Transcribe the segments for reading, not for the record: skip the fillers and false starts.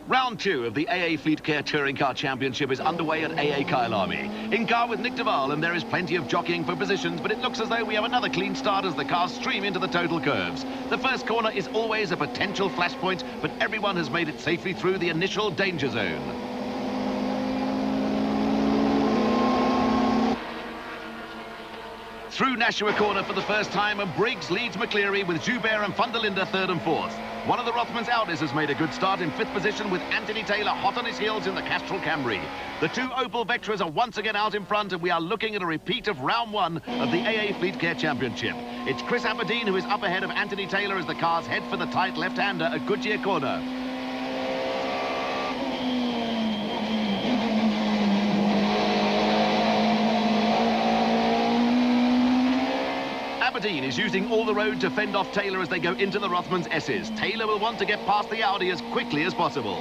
Round 2 of the AA Fleetcare Touring Car Championship is underway at AA Kyalami. In car with Nick Duval, and there is plenty of jockeying for positions, but it looks as though we have another clean start as the cars stream into the total curves. The first corner is always a potential flashpoint, but everyone has made it safely through the initial danger zone. Through Nashua corner for the first time, and Briggs leads McCleary with Joubert and van der Linde third and fourth. One of the Rothmans Audis has made a good start in fifth position with Anthony Taylor hot on his heels in the Castrol Camry. The two Opel Vectras are once again out in front, and we are looking at a repeat of round 1 of the AA Fleetcare Championship. It's Chris Aberdeen who is up ahead of Anthony Taylor as the cars head for the tight left-hander at Goodyear corner. Aberdeen is using all the road to fend off Taylor as they go into the Rothmans S's. Taylor will want to get past the Audi as quickly as possible.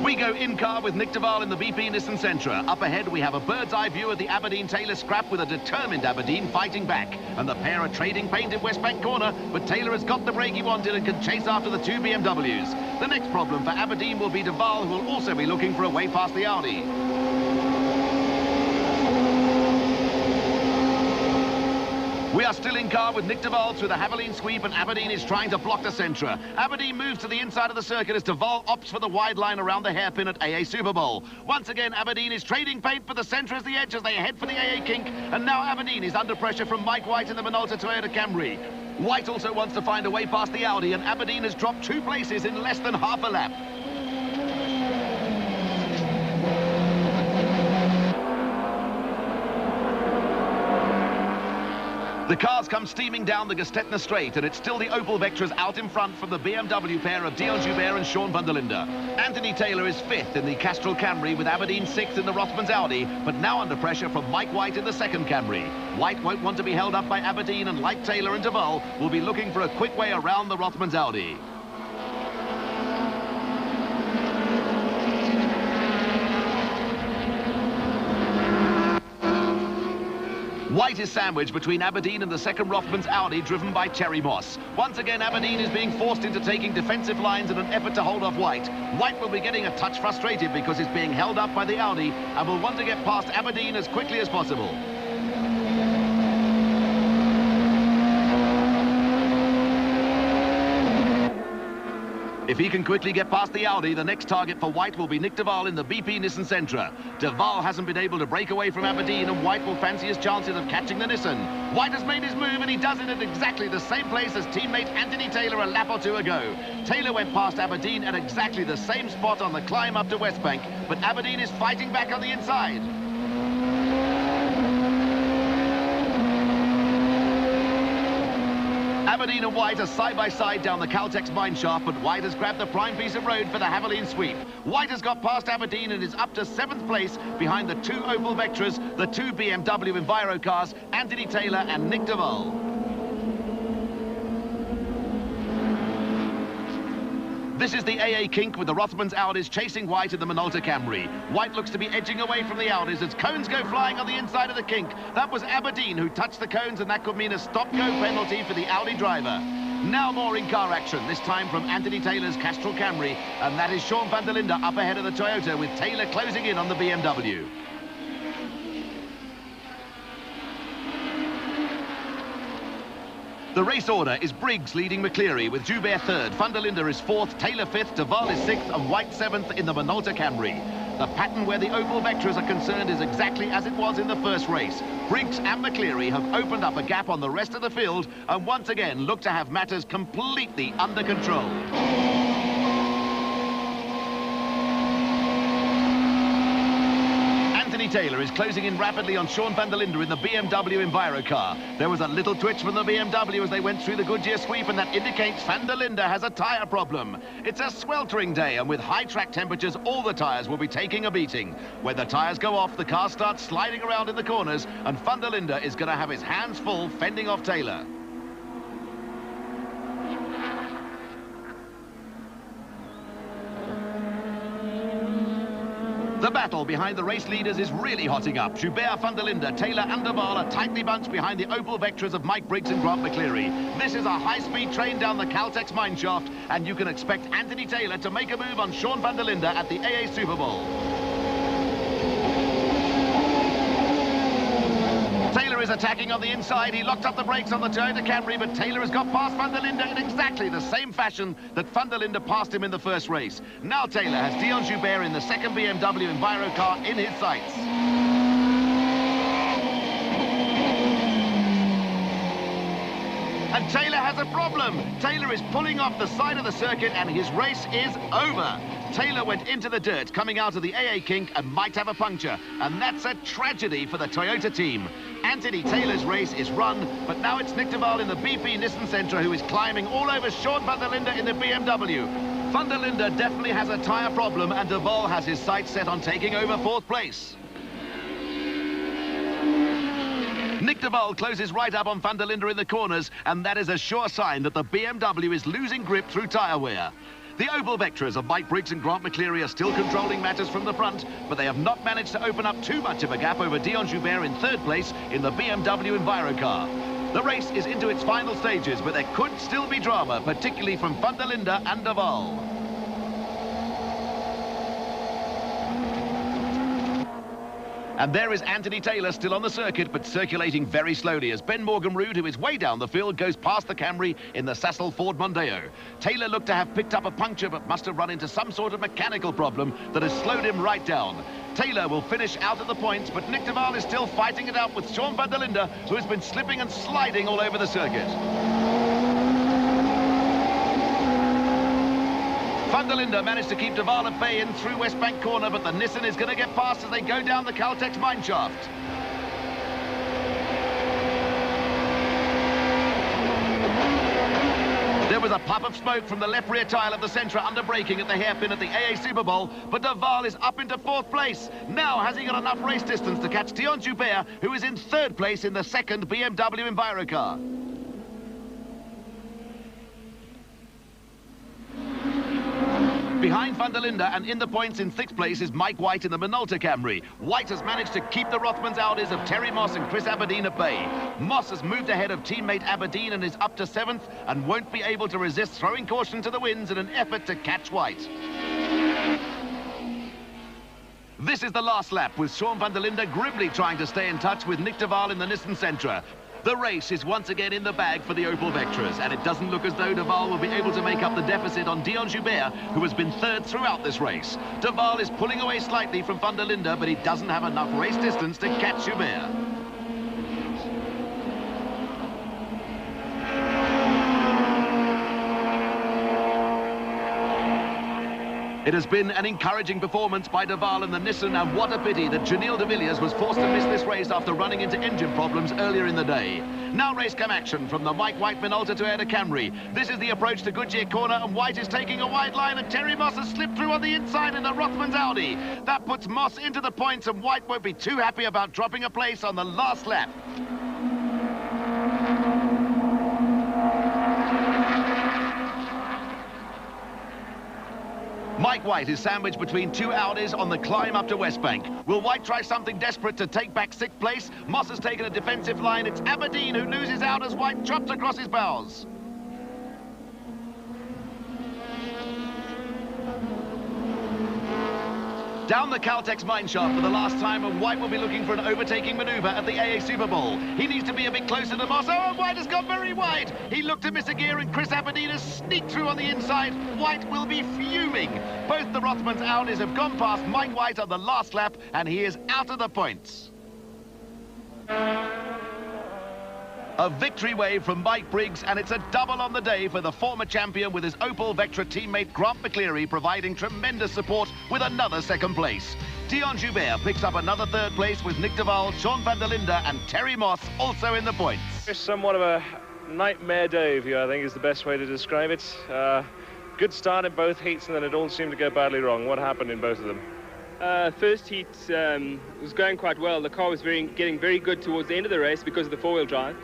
We go in car with Nick Duval in the BP Nissan Sentra. Up ahead we have a bird's eye view of the Aberdeen-Taylor scrap with a determined Aberdeen fighting back. And the pair are trading paint in West Bank corner, but Taylor has got the break he wanted and can chase after the two BMWs. The next problem for Aberdeen will be Duval, who will also be looking for a way past the Audi. We are still in car with Nick Duval through the Haviline sweep, and Aberdeen is trying to block the Sentra. Aberdeen moves to the inside of the circuit as Duval opts for the wide line around the hairpin at AA Super Bowl. Once again, Aberdeen is trading paint, but the Sentra is the edge as they head for the AA kink, and now Aberdeen is under pressure from Mike White in the Minolta Toyota Camry. White also wants to find a way past the Audi, and Aberdeen has dropped 2 places in less than half a lap. The cars come steaming down the Gestetner Straight, and it's still the Opel Vectras out in front from the BMW pair of Dion Joubert and Sean van der Linde. Anthony Taylor is 5th in the Castrol Camry with Aberdeen 6th in the Rothmans Audi, but now under pressure from Mike White in the second Camry. White won't want to be held up by Aberdeen, and like Taylor and Duval, will be looking for a quick way around the Rothmans Audi. White is sandwiched between Aberdeen and the second Rothmans Audi, driven by Terry Moss. Once again, Aberdeen is being forced into taking defensive lines in an effort to hold off White. White will be getting a touch frustrated because he's being held up by the Audi and will want to get past Aberdeen as quickly as possible. If he can quickly get past the Audi, the next target for White will be Nick Duval in the BP Nissan Sentra. Duval hasn't been able to break away from Aberdeen, and White will fancy his chances of catching the Nissan. White has made his move, and he does it at exactly the same place as teammate Anthony Taylor a lap or 2 ago. Taylor went past Aberdeen at exactly the same spot on the climb up to West Bank, but Aberdeen is fighting back on the inside. Aberdeen and White are side by side down the Caltex mine shaft, but White has grabbed the prime piece of road for the Haviline sweep. White has got past Aberdeen and is up to 7th place behind the 2 Opel Vectras, the 2 BMW Enviro cars, Anthony Taylor and Nick Duval. This is the AA kink with the Rothmans Audis chasing White in the Minolta Camry. White looks to be edging away from the Audis as cones go flying on the inside of the kink. That was Aberdeen who touched the cones, and that could mean a stop-go penalty for the Audi driver. Now more in-car action, this time from Anthony Taylor's Castrol Camry, and that is Sean van der Linde up ahead of the Toyota with Taylor closing in on the BMW. The race order is Briggs leading McCleary with Joubert 3rd, van der Linde is 4th, Taylor 5th, Duval is 6th and White 7th in the Minolta Camry. The pattern where the Opel Vectras are concerned is exactly as it was in the first race. Briggs and McCleary have opened up a gap on the rest of the field and once again look to have matters completely under control. Anthony Taylor is closing in rapidly on Sean van der Linde in the BMW Enviro car. There was a little twitch from the BMW as they went through the Goodyear sweep, and that indicates van der Linde has a tyre problem. It's a sweltering day, and with high track temperatures, all the tyres will be taking a beating. When the tyres go off, the car starts sliding around in the corners, and van der Linde is going to have his hands full fending off Taylor. The battle behind the race leaders is really hotting up. Joubert, van der Linde, Taylor and De Waal are tightly bunched behind the Opel Vectras of Mike Briggs and Grant McCleary. This is a high-speed train down the Caltex mineshaft, and you can expect Anthony Taylor to make a move on Sean van der Linde at the AA Super Bowl. Taylor is attacking on the inside. He locked up the brakes on the Toyota Camry, but Taylor has got past van der Linde in exactly the same fashion that van der Linde passed him in the first race. Now Taylor has Dion Joubert in the second BMW Enviro car in his sights. And Taylor has a problem. Taylor is pulling off the side of the circuit and his race is over. Taylor went into the dirt coming out of the AA kink and might have a puncture. And that's a tragedy for the Toyota team. Anthony Taylor's race is run, but now it's Nick de Waal in the BP Nissan Sentra who is climbing all over Sean van der Linde in the BMW. Van der Linde definitely has a tyre problem and de Waal has his sights set on taking over fourth place. Nick de Waal closes right up on van der Linde in the corners, and that is a sure sign that the BMW is losing grip through tyre wear. The Opel Vectras of Mike Briggs and Grant McCleary are still controlling matters from the front, but they have not managed to open up too much of a gap over Dion Joubert in third place in the BMW Enviro car. The race is into its final stages, but there could still be drama, particularly from van der Linde and de Waal. And there is Anthony Taylor still on the circuit, but circulating very slowly as Ben Morgan-Rood, who is way down the field, goes past the Camry in the Sassel Ford Mondeo. Taylor looked to have picked up a puncture, but must have run into some sort of mechanical problem that has slowed him right down. Taylor will finish out at the points, but Nick de Waal is still fighting it out with Sean van der Linde, who has been slipping and sliding all over the circuit. Van der Linde managed to keep de Waal at bay in through West Bank corner, but the Nissan is going to get past as they go down the Caltex mineshaft. There was a puff of smoke from the left rear tile of the Sentra under braking at the hairpin at the AA Super Bowl, but de Waal is up into fourth place. Now has he got enough race distance to catch Dion Joubert, who is in third place in the second BMW Enviro car. Behind van der Linde and in the points in sixth place is Mike White in the Minolta Camry. White has managed to keep the Rothmans Audis of Terry Moss and Chris Aberdeen at bay. Moss has moved ahead of teammate Aberdeen and is up to seventh and won't be able to resist throwing caution to the winds in an effort to catch White. This is the last lap with Sean van der Linde grimly trying to stay in touch with Nick de Waal in the Nissan Sentra. The race is once again in the bag for the Opel Vectras, and it doesn't look as though de Waal will be able to make up the deficit on Dion Joubert, who has been third throughout this race. De Waal is pulling away slightly from van der Linde, but he doesn't have enough race distance to catch Joubert. It has been an encouraging performance by de Waal and the Nissan, and what a pity that Janelle de Villiers was forced to miss this race after running into engine problems earlier in the day. Now race cam action from the Mike White Minolta Toyota Camry. This is the approach to Goodyear corner, and White is taking a wide line, and Terry Moss has slipped through on the inside in the Rothmans Audi. That puts Moss into the points, and White won't be too happy about dropping a place on the last lap. Mike White is sandwiched between two Audis on the climb up to West Bank. Will White try something desperate to take back sixth place? Moss has taken a defensive line. It's Aberdeen who loses out as White chops across his bows. Down the Caltex mineshaft for the last time, and White will be looking for an overtaking manoeuvre at the AA Super Bowl. He needs to be a bit closer to Moss. Oh, and White has gone very wide. He looked to miss a gear, and Chris Aberdeen has sneaked through on the inside. White will be fuming. Both the Rothmans Audis have gone past Mike White on the last lap, and he is out of the points. A victory wave from Mike Briggs, and it's a double on the day for the former champion, with his Opel Vectra teammate Grant McCleary providing tremendous support with another second place. Dion Joubert picks up another third place with Nick de Waal, Sean van der Linde and Terry Moss also in the points. It's somewhat of a nightmare day for you, I think is the best way to describe it. Good start in both heats, and then it all seemed to go badly wrong. What happened in both of them? First heat was going quite well. The car was getting very good towards the end of the race because of the four-wheel drive.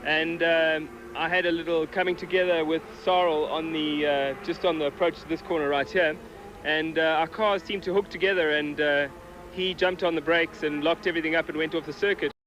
And I had a little coming together with Sarl on the just on the approach to this corner right here, and our cars seemed to hook together, and he jumped on the brakes and locked everything up and went off the circuit.